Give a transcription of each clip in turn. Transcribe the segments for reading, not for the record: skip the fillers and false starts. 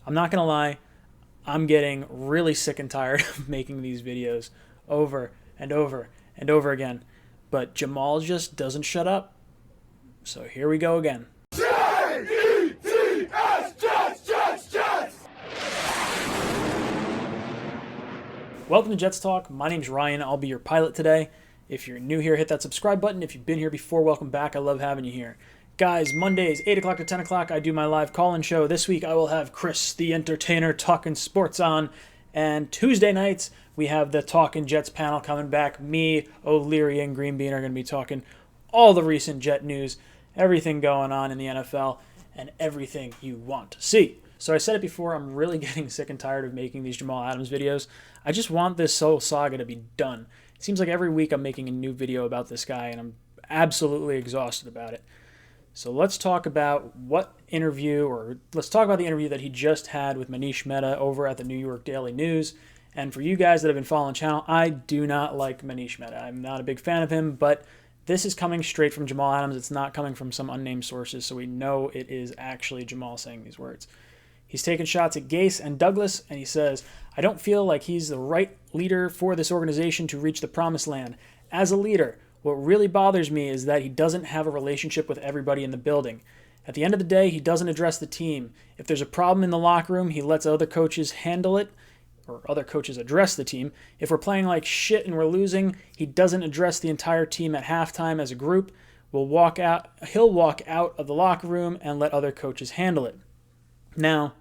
I'm not going to lie, I'm getting really sick and tired of making these videos over and over and over again. But Jamal just doesn't shut up. So here we go again. Jets, Jets, Jets, Jets! Welcome to Jets Talk. My name's Ryan. I'll be your pilot today. If you're new here, hit that subscribe button. If you've been here before, welcome back. I love having you here. Guys, Mondays, 8 o'clock to 10 o'clock, I do my live call-in show. This week, I will have Chris, the Entertainah, Talkin Sports on. And Tuesday nights, we have the Talkin Jets panel coming back. Me, O'Leary, and Greenbean are going to be talking all the recent Jet news, everything going on in the NFL, and everything you want to see. So I said it before, I'm really getting sick and tired of making these Jamal Adams videos. I just want this whole saga to be done. It seems like every week I'm making a new video about this guy, and I'm absolutely exhausted about it. So let's talk about the interview that he just had with Manish Mehta over at the New York Daily News. And for you guys that have been following the channel, I do not like Manish Mehta. I'm not a big fan of him, but this is coming straight from Jamal Adams. It's not coming from some unnamed sources, so we know it is actually Jamal saying these words. He's taking shots at Gase and Douglas, and he says, "I don't feel like he's the right leader for this organization to reach the promised land. As a leader, what really bothers me is that he doesn't have a relationship with everybody in the building. At the end of the day, he doesn't address the team. If there's a problem in the locker room, he lets other coaches handle it, or other coaches address the team. If we're playing like shit and we're losing, he doesn't address the entire team at halftime as a group. He'll walk out of the locker room and let other coaches handle it." Now,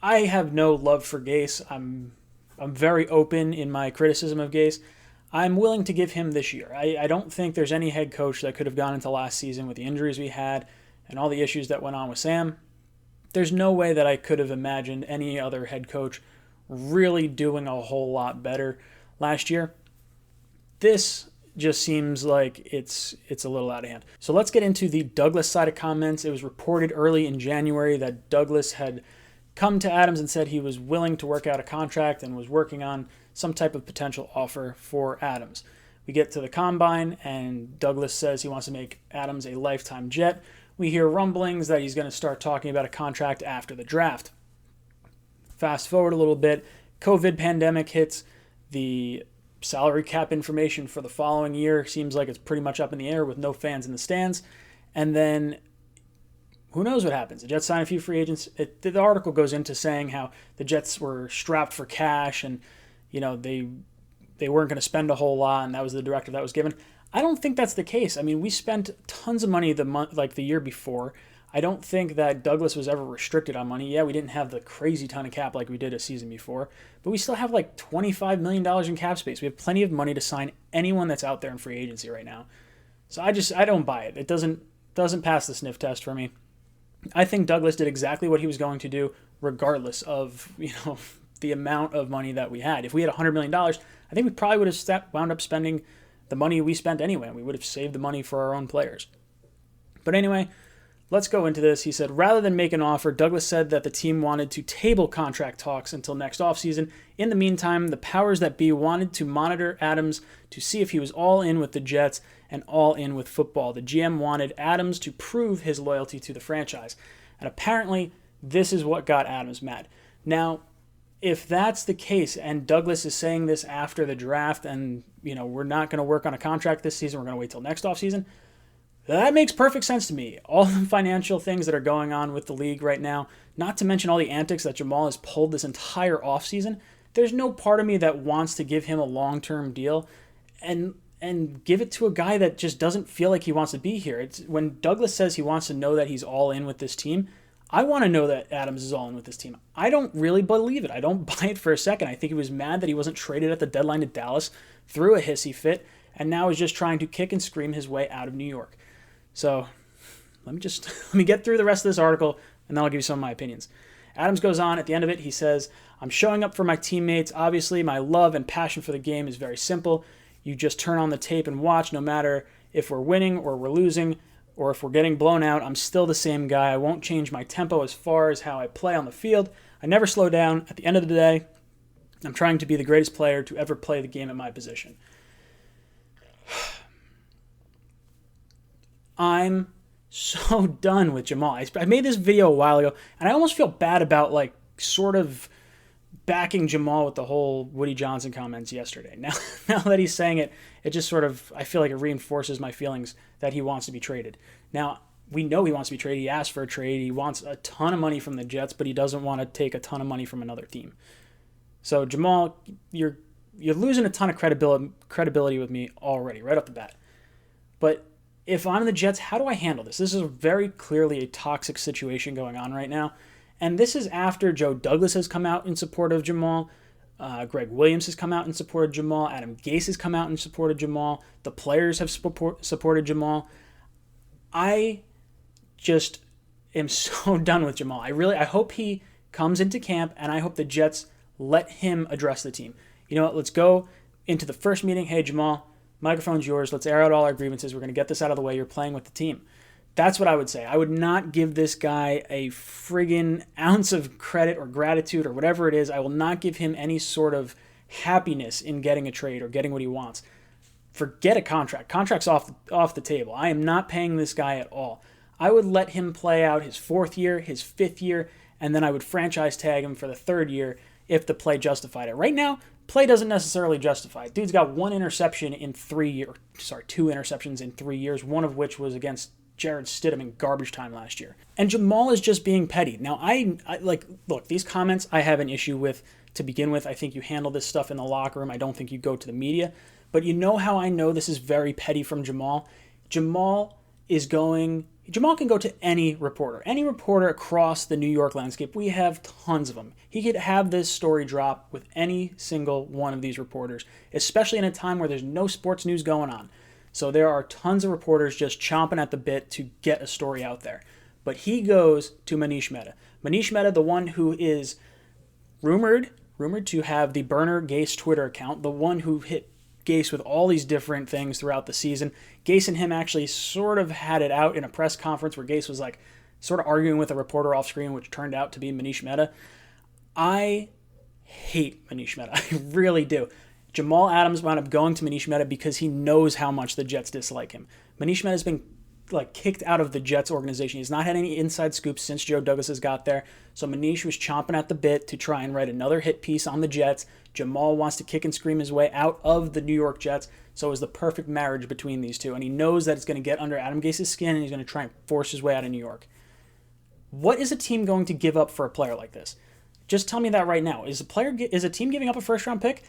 I have no love for Gase. I'm very open in my criticism of Gase. I'm willing to give him this year. I don't think there's any head coach that could have gone into last season with the injuries we had and all the issues that went on with Sam. There's no way that I could have imagined any other head coach really doing a whole lot better last year. This just seems like it's a little out of hand. So let's get into the Douglas side of comments. It was reported early in January that Douglas had come to Adams and said he was willing to work out a contract and was working on some type of potential offer for Adams. We get to the combine, and Douglas says he wants to make Adams a lifetime Jet. We hear rumblings that he's going to start talking about a contract after the draft. Fast forward a little bit, COVID pandemic hits. The salary cap information for the following year seems like it's pretty much up in the air with no fans in the stands. And then who knows what happens? The Jets sign a few free agents. The article goes into saying how the Jets were strapped for cash and they weren't going to spend a whole lot, and that was the directive that was given. I don't think that's the case. I mean, we spent tons of money the year before. I don't think that Douglas was ever restricted on money. Yeah, we didn't have the crazy ton of cap like we did a season before, but we still have like $25 million in cap space. We have plenty of money to sign anyone that's out there in free agency right now. So I don't buy it. It doesn't pass the sniff test for me. I think Douglas did exactly what he was going to do, regardless of the amount of money that we had. If we had $100 million, I think we probably would have wound up spending the money we spent anyway. We would have saved the money for our own players. But anyway, let's go into this. He said, rather than make an offer, Douglas said that the team wanted to table contract talks until next offseason. In the meantime, the powers that be wanted to monitor Adams to see if he was all in with the Jets and all in with football. The GM wanted Adams to prove his loyalty to the franchise. And apparently, this is what got Adams mad. Now, if that's the case, and Douglas is saying this after the draft, and we're not going to work on a contract this season, we're going to wait till next offseason, that makes perfect sense to me. All the financial things that are going on with the league right now, not to mention all the antics that Jamal has pulled this entire offseason, there's no part of me that wants to give him a long-term deal and give it to a guy that just doesn't feel like he wants to be here. It's when Douglas says he wants to know that he's all in with this team, I want to know that Adams is all in with this team. I don't really believe it. I don't buy it for a second. I think he was mad that he wasn't traded at the deadline to Dallas, threw a hissy fit, and now is just trying to kick and scream his way out of New York. So let me get through the rest of this article, and then I'll give you some of my opinions. Adams goes on at the end of it. He says, "I'm showing up for my teammates. Obviously, my love and passion for the game is very simple. You just turn on the tape and watch, no matter if we're winning or we're losing, or if we're getting blown out, I'm still the same guy. I won't change my tempo as far as how I play on the field. I never slow down. At the end of the day, I'm trying to be the greatest player to ever play the game at my position." I'm so done with Jamal. I made this video a while ago, and I almost feel bad about like sort of backing Jamal with the whole Woody Johnson comments yesterday. Now that he's saying it, it just sort of, I feel like it reinforces my feelings that he wants to be traded. Now, we know he wants to be traded. He asked for a trade. He wants a ton of money from the Jets, but he doesn't want to take a ton of money from another team. So Jamal, you're losing a ton of credibility with me already, right off the bat. But if I'm the Jets, how do I handle this? This is very clearly a toxic situation going on right now. And this is after Joe Douglas has come out in support of Jamal. Greg Williams has come out in support of Jamal. Adam Gase has come out in support of Jamal. The players have supported Jamal. I just am so done with Jamal. I hope he comes into camp, and I hope the Jets let him address the team. You know what? Let's go into the first meeting. Hey, Jamal, microphone's yours. Let's air out all our grievances. We're going to get this out of the way. You're playing with the team. That's what I would say. I would not give this guy a friggin' ounce of credit or gratitude or whatever it is. I will not give him any sort of happiness in getting a trade or getting what he wants. Forget a contract. Contract's off the table. I am not paying this guy at all. I would let him play out his 4th year, his 5th year, and then I would franchise tag him for the 3rd year if the play justified it. Right now, play doesn't necessarily justify it. Dude's got 2 interceptions in 3 years, one of which was against Jared Stidham in garbage time last year. And Jamal is just being petty. Now, I look, these comments I have an issue with to begin with. I think you handle this stuff in the locker room. I don't think you go to the media. But you know how I know this is very petty from Jamal? Jamal can go to any reporter across the New York landscape. We have tons of them. He could have this story drop with any single one of these reporters, especially in a time where there's no sports news going on. So there are tons of reporters just chomping at the bit to get a story out there. But he goes to Manish Mehta. Manish Mehta, the one who is rumored to have the burner Gase Twitter account, the one who hit Gase with all these different things throughout the season. Gase and him actually sort of had it out in a press conference where Gase was like sort of arguing with a reporter off screen, which turned out to be Manish Mehta. I hate Manish Mehta. I really do. Jamal Adams wound up going to Manish Mehta because he knows how much the Jets dislike him. Manish Mehta has been kicked out of the Jets organization. He's not had any inside scoops since Joe Douglas has got there. So Manish was chomping at the bit to try and write another hit piece on the Jets. Jamal wants to kick and scream his way out of the New York Jets. So it was the perfect marriage between these two. And he knows that it's going to get under Adam Gase's skin and he's going to try and force his way out of New York. What is a team going to give up for a player like this? Just tell me that right now. Is a team giving up a first-round pick?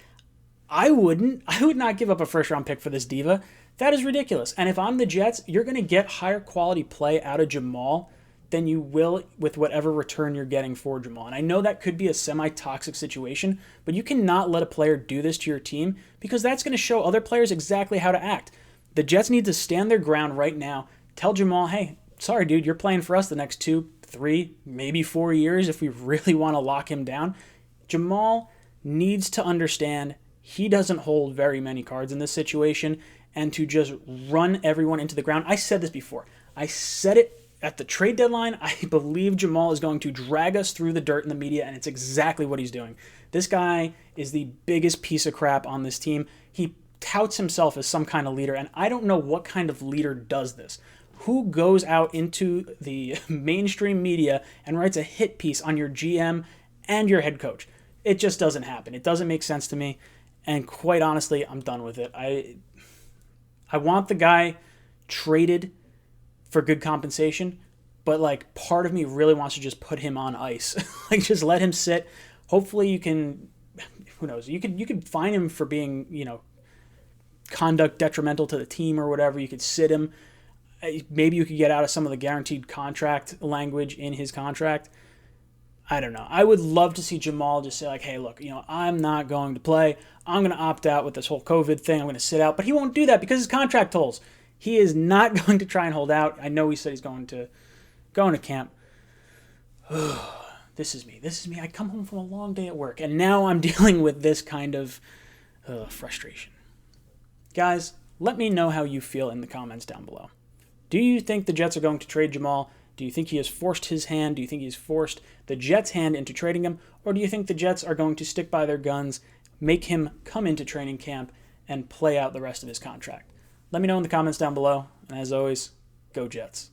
I wouldn't. I would not give up a first-round pick for this diva. That is ridiculous. And if I'm the Jets, you're going to get higher quality play out of Jamal than you will with whatever return you're getting for Jamal. And I know that could be a semi-toxic situation, but you cannot let a player do this to your team because that's going to show other players exactly how to act. The Jets need to stand their ground right now. Tell Jamal, hey, sorry, dude, you're playing for us the next 2, 3, maybe 4 years if we really want to lock him down. Jamal needs to understand he doesn't hold very many cards in this situation, and to just run everyone into the ground. I said this before. I said it at the trade deadline. I believe Jamal is going to drag us through the dirt in the media, and it's exactly what he's doing. This guy is the biggest piece of crap on this team. He touts himself as some kind of leader, and I don't know what kind of leader does this. Who goes out into the mainstream media and writes a hit piece on your GM and your head coach? It just doesn't happen. It doesn't make sense to me. And quite honestly, I'm done with it. I want the guy traded for good compensation, but part of me really wants to just put him on ice. Just let him sit. Hopefully you can, who knows, you could fine him for being, conduct detrimental to the team or whatever. You could sit him. Maybe you could get out of some of the guaranteed contract language in his contract. I don't know. I would love to see Jamal just say hey, look, I'm not going to play. I'm going to opt out with this whole COVID thing. I'm going to sit out. But he won't do that because his contract tolls. He is not going to try and hold out. I know he said he's going to camp. This is me. I come home from a long day at work, and now I'm dealing with this kind of frustration. Guys, let me know how you feel in the comments down below. Do you think the Jets are going to trade Jamal? Do you think he has forced his hand? Do you think he's forced the Jets' hand into trading him? Or do you think the Jets are going to stick by their guns, make him come into training camp, and play out the rest of his contract? Let me know in the comments down below. And as always, go Jets.